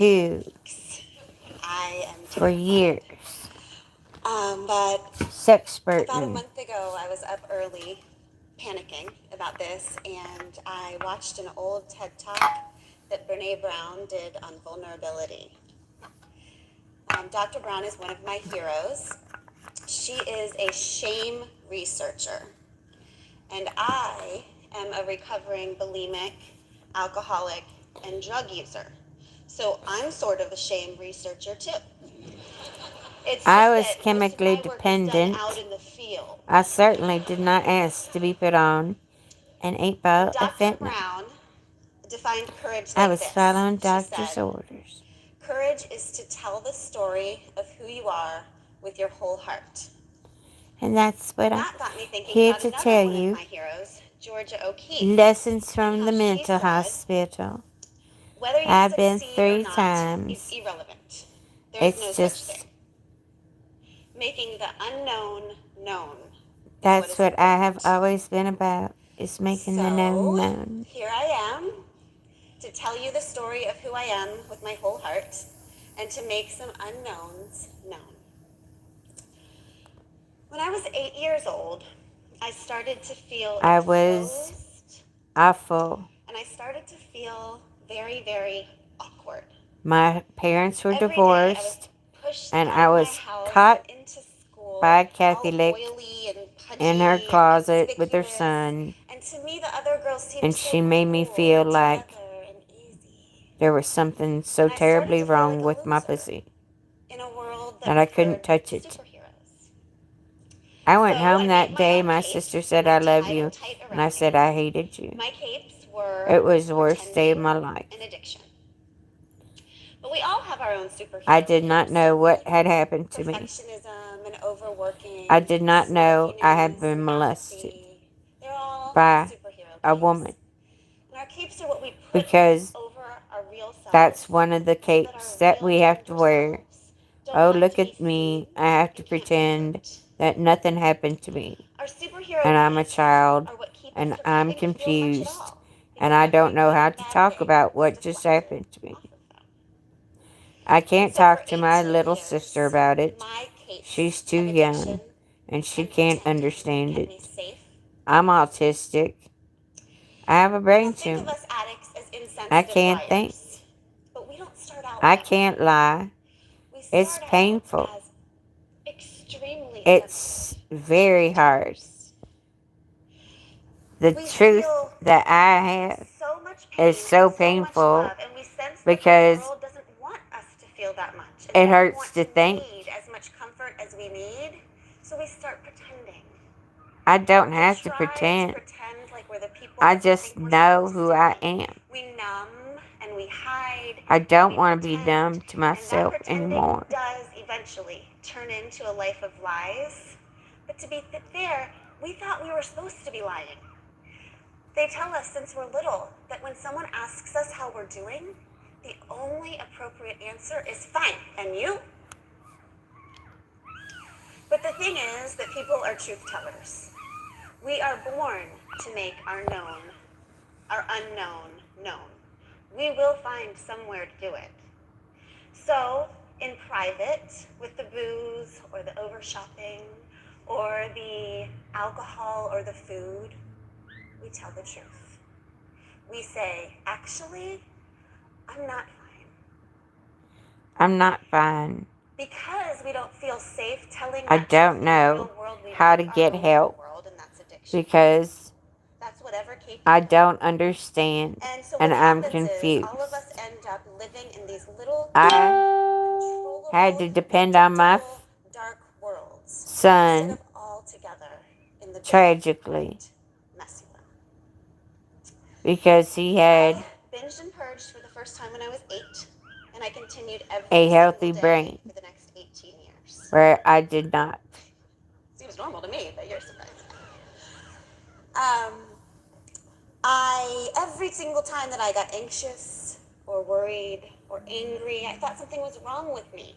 Dude, I am for terrified. years. But about a Sexpertin. month ago, I was up early panicking about this, and I watched an old TED Talk that Brene Brown did on vulnerability. Dr. Brown is one of my heroes. She is a shame researcher, and I am a recovering bulimic, alcoholic, and drug user. So I'm sort of a shame researcher too. It's I just was that most of chemically my work is done out dependent. in the field. I certainly did not ask to be put on an 8 ball of Dr. fentanyl. Brown defined courage I like was this. following She doctor's said, orders. courage is to tell the story of who you are with your whole heart. And that's what And I'm that got me thinking here about to another tell one of you. my heroes, Georgia O'Keeffe, Lessons and from how the she mental said, hospital. whether you I've been succeed or 3 not is times. irrelevant. There is no It's such thing. just, Making the unknown known is what that's is what I have important. always been about, is making the known So, known. here I am to tell you the story of who I am with my whole heart and to make some unknowns known. When I was 8 years old, I started to feel I was exposed awful. and I started to feel very, very awkward. My parents were Every day I was divorced, pushed and out I of my was house and caught into school by Kathy all Lick oily and in her pudgy and closet with her conspicuous. son, And to me, the other girls seemed and so she made me cool feel and like together and easy. there was something so And I started terribly to feel wrong like a with my loser pussy in a world that that I couldn't preferred touch it. superheroes. I went So I home made that my day. own My sister capes said, and I I love tied them you. tight And I around said, me. I hated you. My capes were It was the worst day of pretending my life. and addiction. But we all have our own I superhero did not capes. know what had happened to me. Perfectionism and overworking, I did not know I had snarkiness been and molested apathy. They're all by superhero a capes. woman, And our capes are what we put because over our real that's selves one of the so that our capes that real we have to younger wear. selves don't Oh, have look to be at seen me. I have to and can't be pretend hurt. that nothing happened to me. Our superhero And I'm a capes child, are what keep us and from I'm having to feel much at confused, all, and because I don't every know good how or to bad talk thing about is what just deflected happened to me. off of them. I And can't so for talk to my 18 little sister years, about it. my capes She's too of young, addiction and she and can't pretending understand kept me it. safe I'm and free. autistic. I have a Now brain think of tumor. us addicts as I insensitive can't think. liars. But we don't start out I that way. can't lie. We It's start out painful. as extremely sensitive It's very hard. liars. The We truth feel that I have so much is pain and so so much painful love, and we sense that the because world doesn't want us to feel that much, and we it don't hurts want to to think. need as much comfort as we need, so we start pretending. I don't We have to try to pretend. pretend like we're the people I that we just think we're know supposed who to I be. am. We numb and we hide I and don't we want to be pretend, numb to and that myself pretending anymore. does eventually turn into a life of lies. But to be fair, we thought we were supposed to be lying. They tell us since we're little that when someone asks us how we're doing, the only appropriate answer is fine. And you? But the thing is that people are truth tellers. We are born to make our unknown known. We will find somewhere to do it. So, in private, with the booze or the over shopping or the alcohol or the food, we tell the truth. We say, actually, I'm not fine. I'm not fine. Because we don't feel safe telling I that truth don't in the real know world, we how make to our get own little help world, and that's addiction. because That's whatever cape you I put on. don't understand And so what and I'm happens is confused. all of us end up living in these little I had controllable, to depend on my predictable, dark worlds instead son of all together in the big, tragically bright, messy one. because he I had binged and purged for the first time when I was 8, and I continued a every single healthy day brain for the next 18 years. where I did not. Seems normal to me, but you're surprised. Um, every single time that I got anxious or worried or angry, I thought something was wrong with me.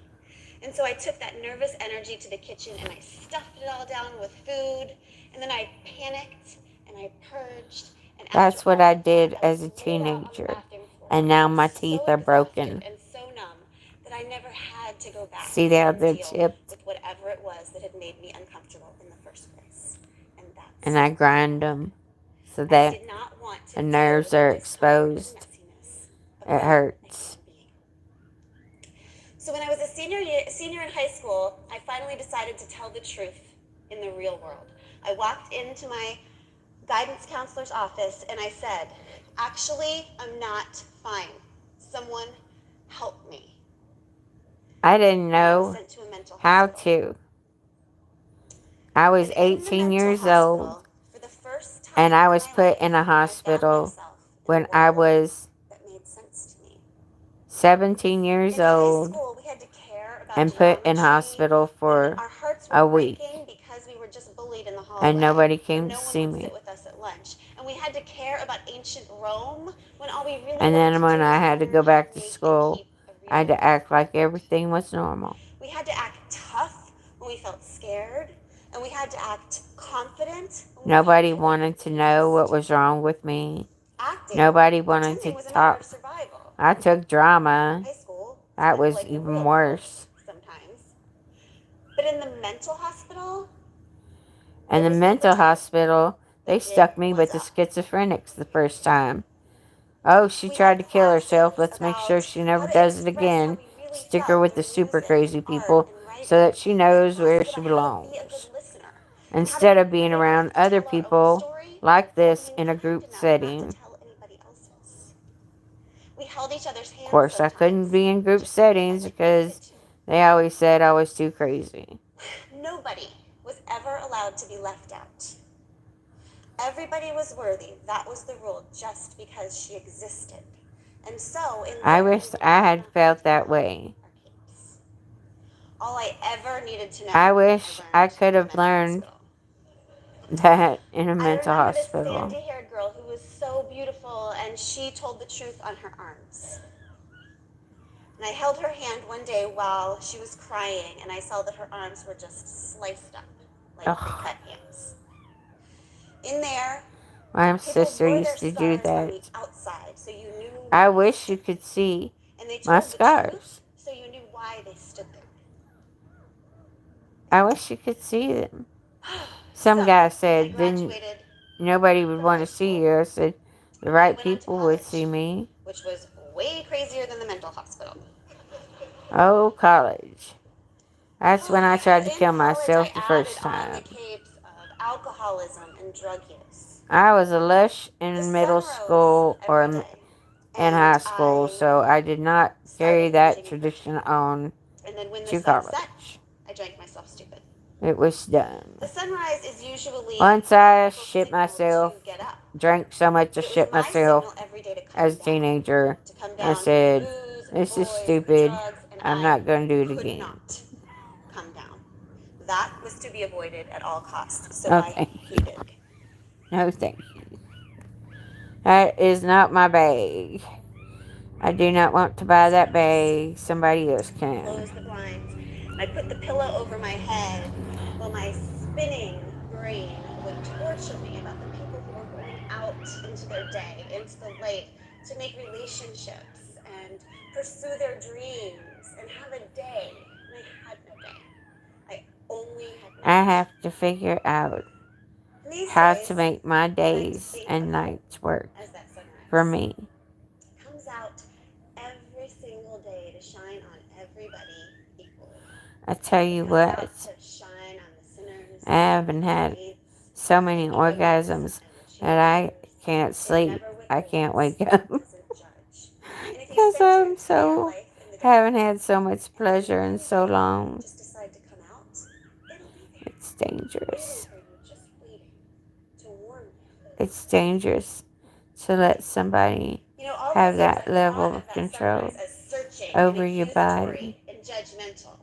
And so I took that nervous energy to the kitchen and I stuffed it all down with food. And then I panicked and I purged. And after That's what all I of that, did I was as a rolled out on the teenager. bathroom floor, And now feeling my teeth so are exhausted broken. and so I never had to go back See how and they're deal chipped? with whatever it was that had made me uncomfortable in the first place. And And that's I okay. grind them so I that did not want to the deal nerves with the are discomfort and exposed. messiness of It being a hurts. human being. So when I was a senior in high school, I finally decided to tell the truth in the real world. I walked into my guidance counselor's office and I said, actually, I'm not fine. Someone help me. I didn't And I was know sent to a mental how hospital. to. I was And in the 18 mental years old, hospital, for the first and time I in was my put life, in a I found hospital myself in a when I world was that made sense to me. 17 years In high old school, we had to care about and put in geometry, hospital and for our hearts were a week, breaking because we were just bullied in the and hallway, nobody or came to no one see would sit me. with us at lunch. And we had to care about ancient Rome when all we really And wanted then to when do I was had to learn go how to back to make and school, keep a I had real to act like heart. everything was normal. We had to act tough when we felt scared, and we had to act confident when we felt Nobody really wanted to know what confused. was wrong with me. Acting, Nobody wanted pretending to was a matter of talk. survival. I took drama. High school was That kind of was like the even real world worse. sometimes. But in the mental hospital, In there the was no mental pretending. hospital, The they jig stuck me was with the up. schizophrenics the first time. Oh, she We had tried to kill herself. classes Let's make sure about she how never to does it express how again. we really Stick her felt with in the super music and crazy art people and so writing. that she We had knows where classes about she how to be a good belongs. listener and how to Instead of when being we were ready around to other tell our own people story, like tell it this in in a kind group enough not to setting. tell anybody else's. We held each other's Of hands course, I couldn't sometimes be in group just because settings like we needed because to. they always said I was too crazy. Nobody was ever allowed to be left out. Everybody was worthy. That was the rule, just because she existed. And so, in I there, wish we were I lucky had enough to felt take that off way. our capes. All I ever needed to know, I I wish I learned could in the have mental learned hospital. that in a I mental remember this hospital. sandy-haired girl who was so beautiful, and she told the truth on her arms. And I held her hand one day while she was crying, and I saw that her arms were just sliced up, like they Ugh, cut hands. In there, my people sister wore their used to do scars on the that. outside, so you knew I why they wish you stood could there. see And they my told the truth, scars. so you knew why they stood there. I wish you could see them. Some So, guy I said, then graduated nobody would from want high to see school, you. I said, the and I right went on to people would see college, me. which was way crazier than the mental hospital. Oh, college. That's when I tried to In kill college, I myself the added first on the time. capes of alcoholism and drug use. I was a lush The in sun middle rose school or every day, in and high school, I so I did not carry started that binging and purging. tradition on And then when the to sun set, college. I drank myself stupid. It was The dumb. sunrise is usually Once I people's shit signal myself, to get up. drank so much I But it was shit my myself signal every day as a teenager. to come I down from the said, booze and the this is boys and the stupid. drugs, and I'm I not going to do it could again. not come down. That was to be avoided at all costs, so No, I thank you. hated. No, thank you. That is not my bag. I do not want to buy that bag. Somebody else can. Close the blinds. I put the pillow over my head while my spinning brain would torture me about the people who were going out into their day, into the light, to make relationships and pursue their dreams and have a day. And I had no day. I only had I night. have to figure out And these how to days, make my I like to days think and of hope nights work as that for sunrise. me. It comes out every single day to shine on everybody equally. I tell It you comes what, out to shine on the sinners I haven't and the had saints, so the many ignorant orgasms and the that I cheerleaders. can't It sleep. never I can't withholds wake and it up doesn't judge. And if you because spend your I'm entire so life in the haven't dark had so much and then pleasure in one so day long. just decide to come out, it'll be there, It's waiting dangerous. for you, just waiting to warn you. It's dangerous to let somebody You know, all have those years that I thought level of of that sunrise control as searching and over your accusatory body. and judgmental.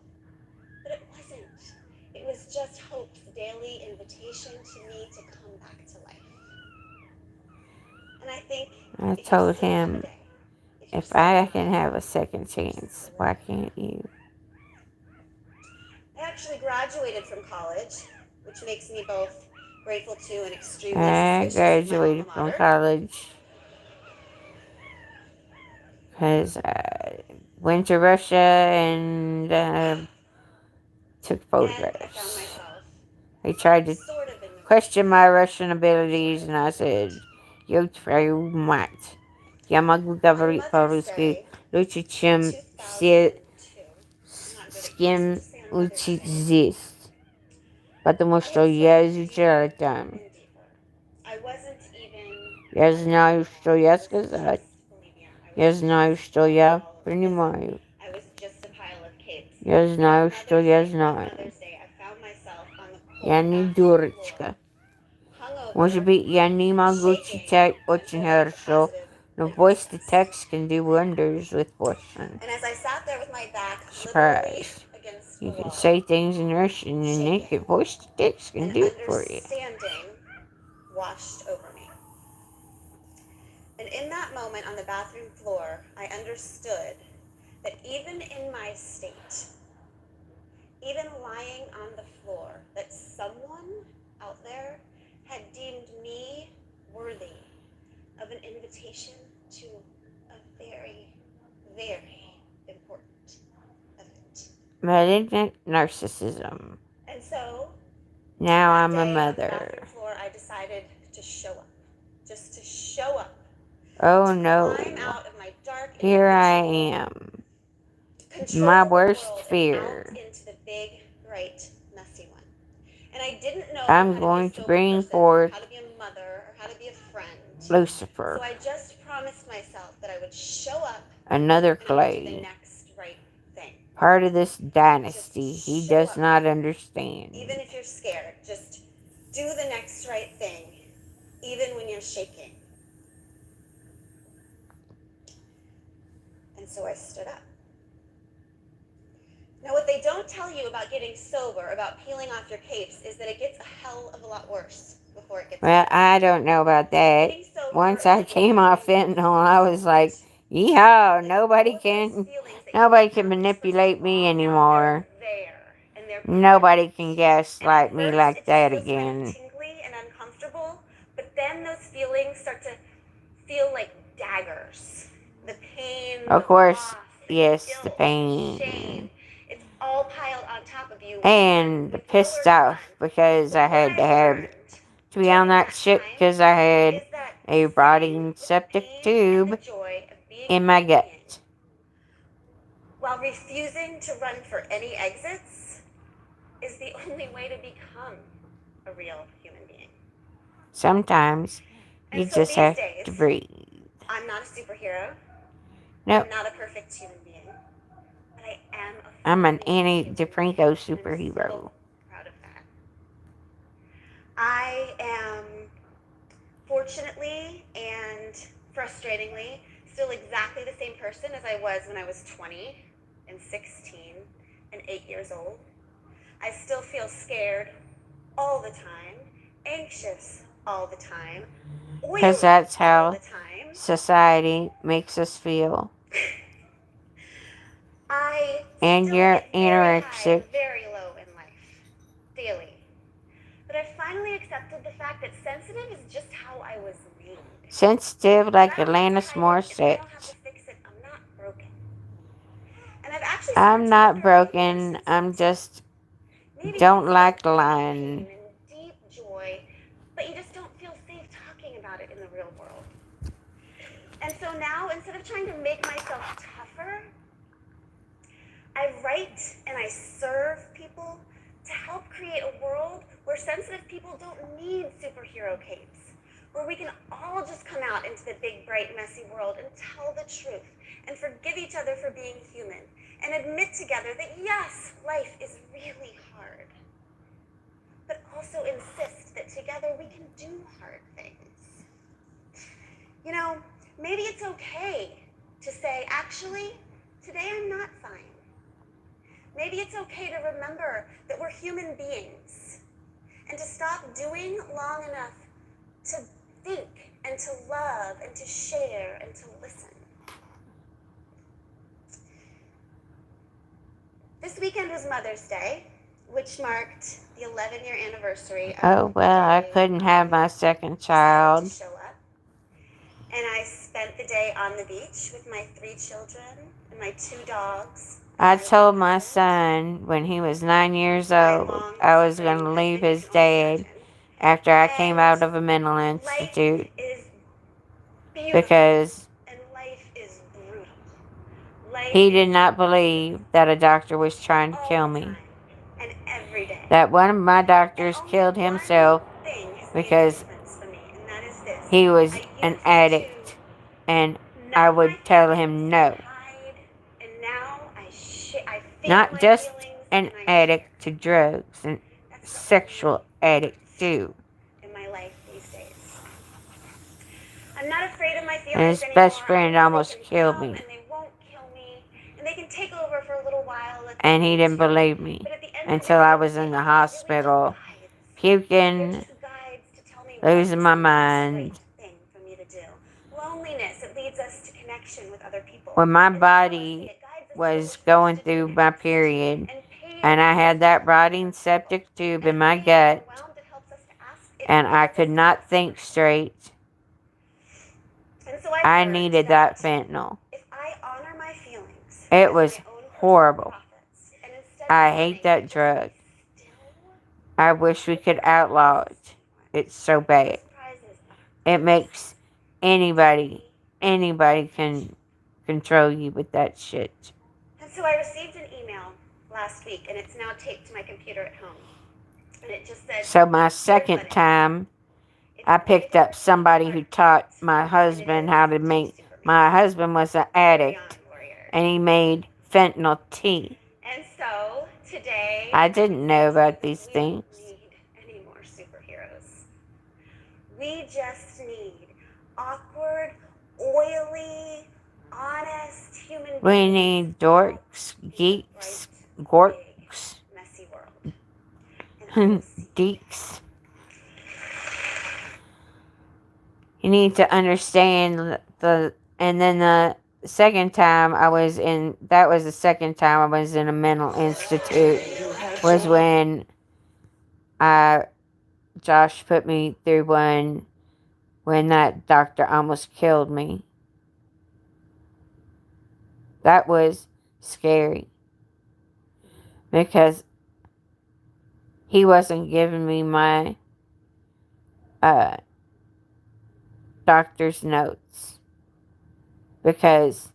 But it wasn't. It was just hope's daily invitation to me to come back to life. And I think I if you told still have a him, day, if you're if still I can alive, have a second just chance, live why it. can't you? I actually graduated from college, which makes me both grateful to and extremely I suspicious of my alma graduated from mater. college because went to Russia and took And I found photographs. myself He tried to sort of in the question right my Russian abilities, and I said, "You твою мать! Я могу on говорить Mother's по-русски Day лучше, in чем все, 2002. I'm not good с at using кем to say on Mother's учить Day. здесь, потому I что я observed изучала deeper там. and deeper. I wasn't even Я letting знаю, myself что know я this is сказать. just bulimia. I was Я знаю, just что я all of this. принимаю. I was just a pile of capes. Я And on знаю, что Mother's я Day, on знаю. Mother's Day, I found myself on the Я cold не bathroom floor, дурочка. Может hungover, быть, я не могу shaking читать очень until I хорошо, positive но litmus voice to test. text can do wonders with Russian. And as I sat there with my back literally Surprise. against a You can wall, say things in Russian and they shaking, can, voice to text can and do it for you. understanding washed over me. And in that moment on the bathroom floor, I understood that even in my state, even lying on the floor, that someone out there had deemed me worthy of an invitation to a very, very important event. Malignant narcissism. And so Now that I'm a day on the mother. bathroom floor, I decided to show up. Just to show up. Oh To no. climb out of my dark, Here I invisible, am. My control the worst world and out fear. into the big, bright, messy one. And I didn't know I'm how to be a going to sober bring person, or forth how to be a mother, or how to be a friend. So Lucifer, I just promised myself that I would show up another and I would do the clay. next right thing. Part of this dynasty Just he show does up. not understand. Even if you're scared, just do the next right thing, even when you're shaking. And so I stood up. Now, what they don't tell you about getting sober, about peeling off your capes, is that it gets a hell of a lot worse before it gets Well, better. I don't know about that. Getting sober Once is I like came walking off into fentanyl, a I was like, desert. yeehaw, Like nobody all of those can, feelings that you nobody didn't can know you were supposed to manipulate me log now, anymore. they're there, and they're Nobody present. can And at gaslight me first, like it just that feels kind of again. tingly and uncomfortable, but then those feelings start to feel like daggers. The pain, Of the course, loss, the yes, the guilt, the shame. pain. It's all piled on top of you And with nowhere pissed to off run. because But I what had to I've have learned to be on during that that shit time because I had is that a sitting rotting with the septic pain and the tube joy of being a in my human being, gut. while refusing to run for any exits, is the only way to become a real human being. Sometimes And you so just these have to days, breathe. I'm not a superhero. Nope, I'm not a perfect human being. But I am a I'm an fully Annie human being. DeFranco And I'm so superhero. proud of that. I am, fortunately and frustratingly, still exactly the same person as I was when I was 20 and 16 and 8 years old. I still feel scared all the time, anxious all the time, Because oily that's all the how time. society makes us feel. I And still you're get very high anorexic, and very low in life, daily. But I finally accepted the fact that sensitive is just how I was made. sensitive What like I don't get Alanis tired is I don't have to Morissette. fix it. I'm not broken. And I've actually started I'm to not wonder about more broken, since I'm then. just Maybe don't it's about like deep lying. pain and deep joy, but you just don't feel safe talking about it in the real world. And so now, instead of trying to make myself tougher, I write and I serve people to help create a world where sensitive people don't need superhero capes, where we can all just come out into the big, bright, messy world and tell the truth and forgive each other for being human and admit together that yes, life is really hard, but also insist that together we can do hard things. You know, maybe it's okay to say, actually, today I'm not fine. Maybe it's okay to remember that we're human beings and to stop doing long enough to think and to love and to share and to listen. This weekend was Mother's Day, which marked the 11-year anniversary of Oh, the well, I day couldn't have I my second decided to child. show up. And I spent the day on the beach with my 3 children and my 2 dogs. I My told 1 my husband. son when he was 9 years My old long I was going suffering to leave husband, you his can only dad imagine. after I came And out of a mental life institute is beautiful. because And life is brutal. Life he is did not dangerous. believe that a doctor was trying to All kill the me. time. And every day. That one of my And doctors only killed one himself thing has made a because difference for me, and that is this. he was I an used addict to and I numb my would tell feelings him and no. hide, and now I feel Not my just feelings an and I share. addict to drugs, and That's the only sexual addict thing too. in my life these days. I'm not afraid of my And feelings his best anymore. I friend know they almost can killed come me. and they won't kill me, and they can take over for a little while if they And he need didn't to. believe me But at the end of the until I day, was in the feelings are really just hospital, guides. They're puking, just guides to tell me losing what's my the next right mind. thing for me to do. Loneliness, it leads us to connection with other people. When my And jealousy, body it guides us to was which things going to do through my next. period, And pain and I leads us had to that connect with rotting other people. septic tube And in if my we're feeling gut, overwhelmed, it helps us to ask. and It I leads us could to not ask think for help. straight, And so I've I learned needed that that fentanyl. if I honor my feelings It as my was own personal horrible. prophets, and instead of I hate running, that just drug. be still, I wish we the could outlaw surprises it. It's so are bad. It makes anybody can control you with that shit. And so I received an email last week, and it's now taped to my computer at home. And it just said, So my "Here's second what it is. time, It's I a very picked up bittersweet somebody who part taught eight, my and it husband is how to to make. Superman, My husband was an Carry On, addict, Warrior." and he made fentanyl tea. And so today I I didn't know reflect about that these we don't things. need any more superheroes. We just need awkward, oily, honest human We beings need out dorks, in the geeks, bright, big, gorks, messy world. And I will see you. deeks. You need to understand and then the second time that was the second time I was in a mental institute, was when Josh put me through one when that doctor almost killed me. That was scary because he wasn't giving me my uh, doctor's notes, because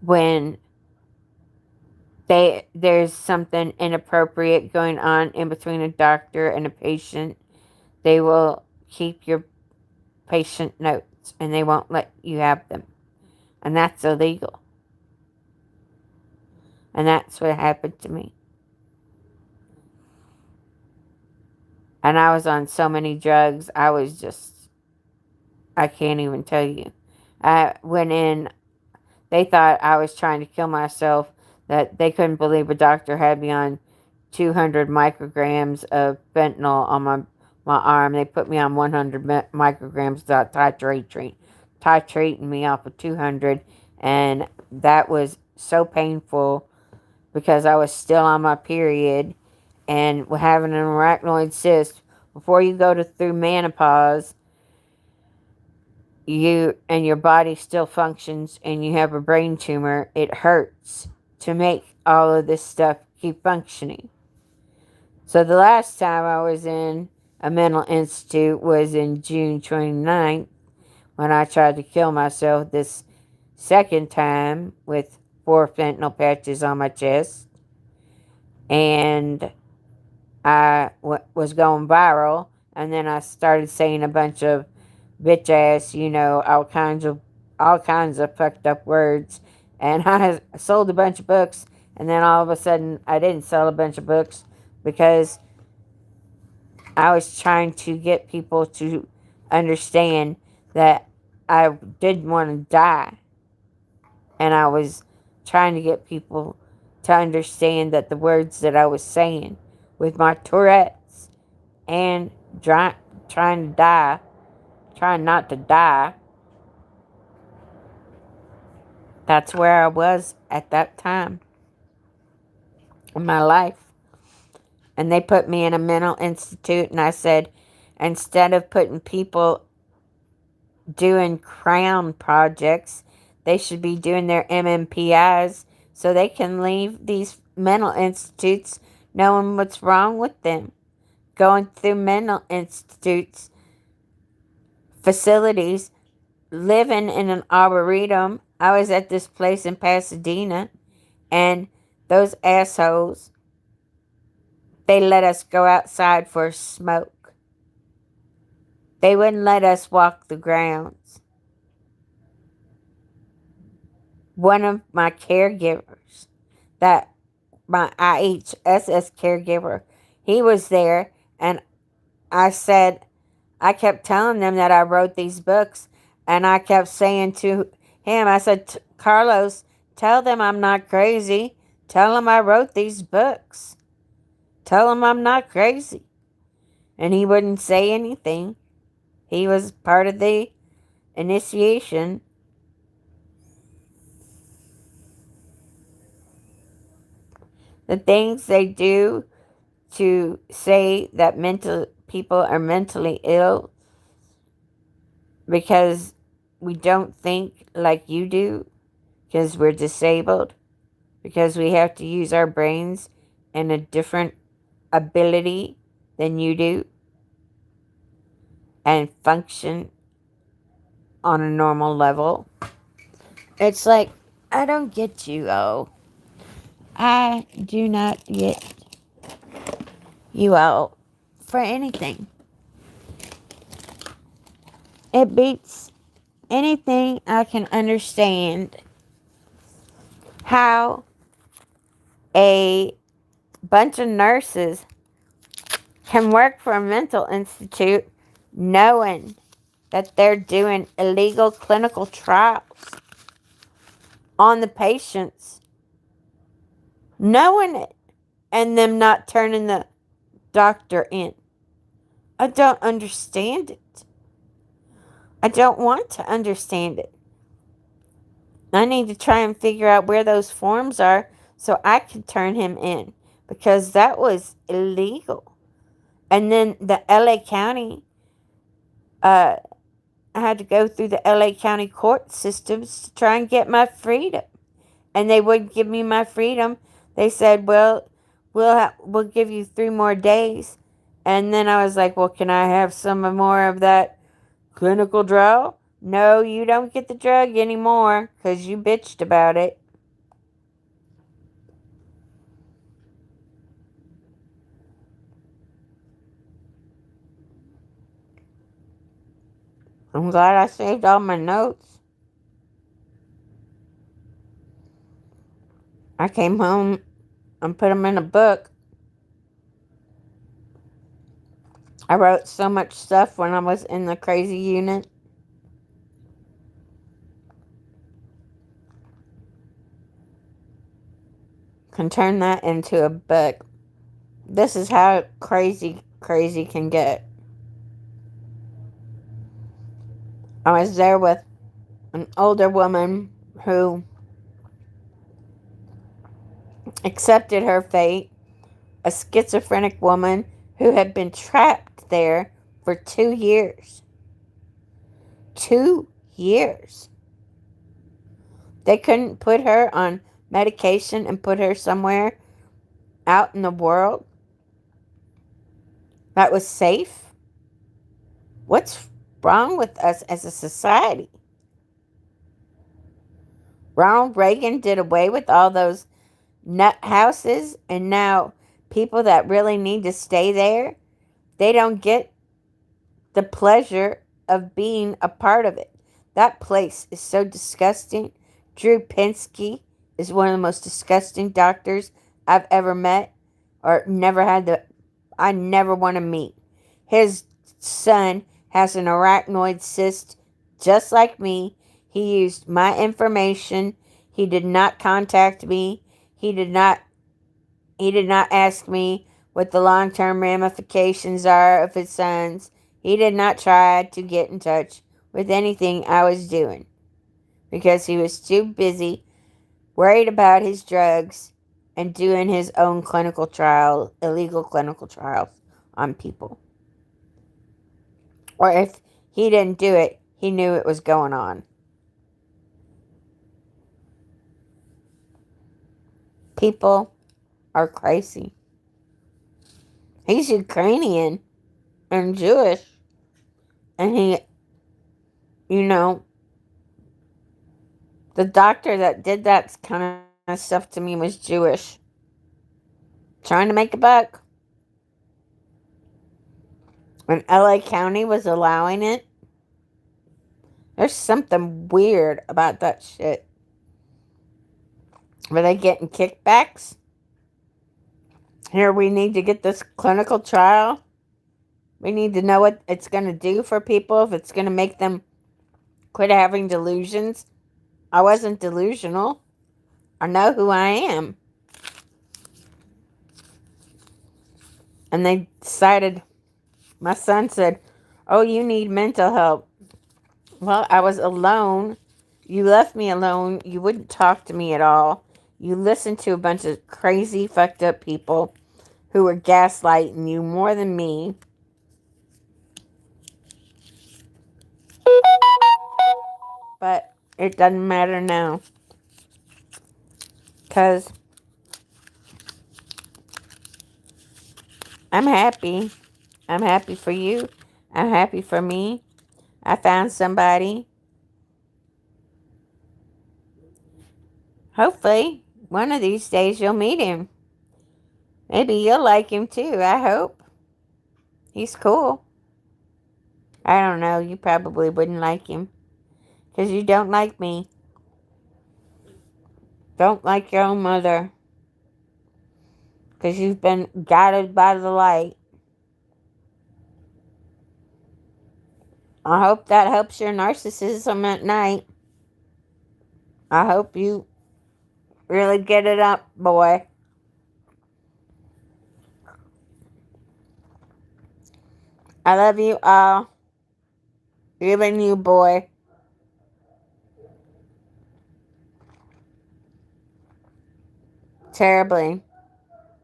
when there's something inappropriate going on in between a doctor and a patient, they will keep your patient notes and they won't let you have them. And that's illegal. And that's what happened to me. And I was on so many drugs, I can't even tell you. I went in, they thought I was trying to kill myself, that they couldn't believe a doctor had me on 200 micrograms of fentanyl on my arm. They put me on 100 micrograms without titrating me off of 200. And that was so painful because I was still on my period and having an arachnoid cyst. Before you go through menopause, your body still functions and you have a brain tumor, it hurts to make all of this stuff keep functioning. So the last time I was in a mental institute was in June 29th, when I tried to kill myself this second time with 4 fentanyl patches on my chest. And was going viral, and then I started saying a bunch of bitch ass, all kinds of fucked up words. And I sold a bunch of books, and then all of a sudden I didn't sell a bunch of books because I was trying to get people to understand that I didn't want to die. And I was trying to get people to understand that the words that I was saying with my Tourette's and trying to die, trying not to die, that's where I was at that time in my life. And they put me in a mental institute, and I said, instead of putting people doing crown projects, They should be doing their MMPIs so they can leave these mental institutes knowing what's wrong with them. Going through mental institutes, facilities, living in an arboretum. I was at this place in Pasadena, and those assholes, they let us go outside for a smoke. They wouldn't let us walk the grounds. One of my caregivers, that my IHSS caregiver, he was there, and I kept telling them that I wrote these books, and I kept saying to him, I said, Carlos, tell them I'm not crazy. Tell them I wrote these books. Tell them I'm not crazy. And he wouldn't say anything. He was part of the initiation. The things they do to say that mental people are mentally ill because we don't think like you do, because we're disabled, because we have to use our brains in a different ability than you do and function on a normal level. It's like, I don't get you, oh. I do not get you all for anything. It beats anything I can understand how a bunch of nurses can work for a mental institute knowing that they're doing illegal clinical trials on the patients, knowing it, and them not turning the doctor in. I don't understand it. I don't want to understand it. I need to try and figure out where those forms are so I can turn him in, because that was illegal. And then the LA County, I had to go through the LA County court systems to try and get my freedom. And they wouldn't give me my freedom. They said, well, we'll give you 3 more days. And then I was like, well, can I have some more of that clinical trial? No, you don't get the drug anymore because you bitched about it. I'm glad I saved all my notes. I came home and put them in a book. I wrote so much stuff when I was in the crazy unit. Can turn that into a book. This is how crazy can get. I was there with an older woman who accepted her fate, a schizophrenic woman who had been trapped there for 2 years. 2 years. They couldn't put her on medication and put her somewhere out in the world that was safe. What's wrong with us as a society? Ronald Reagan did away with all those nut houses, and now people that really need to stay there, they don't get the pleasure of being a part of it. That place is so disgusting. Drew Pinsky is one of the most disgusting doctors I've ever met, or I never want to meet. His son has an arachnoid cyst just like me. He used my information. He did not contact me. He did not ask me what the long-term ramifications are of his sons. He did not try to get in touch with anything I was doing because he was too busy worried about his drugs and doing his own illegal clinical trials on people. Or if he didn't do it, he knew it was going on. people are crazy. He's Ukrainian and Jewish. And he, you know, the doctor that did that kind of stuff to me was Jewish. Trying to make a buck. When LA County was allowing it, there's something weird about that shit. Were they getting kickbacks? Here, we need to get this clinical trial. We need to know what it's going to do for people, if it's going to make them quit having delusions. I wasn't delusional. I know who I am. And they decided, my son said, oh, you need mental help. Well, I was alone. You left me alone. You wouldn't talk to me at all. You listened to a bunch of crazy, fucked up people who were gaslighting you more than me. But it doesn't matter now. Because I'm happy. I'm happy for you. I'm happy for me. I found somebody. Hopefully, one of these days you'll meet him. Maybe you'll like him too, I hope. He's cool. I don't know, you probably wouldn't like him. Because you don't like me. Don't like your own mother. Because you've been guided by the light. I hope that helps your narcissism at night. I hope you really get it up, boy. I love you all. Even you, boy. Terribly.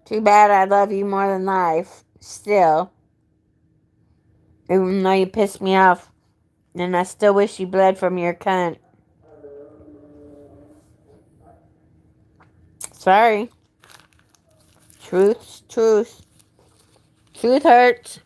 Too bad I love you more than life. Still. Even though you pissed me off. And I still wish you bled from your cunt. Sorry. Truth's truth. Truth hurts.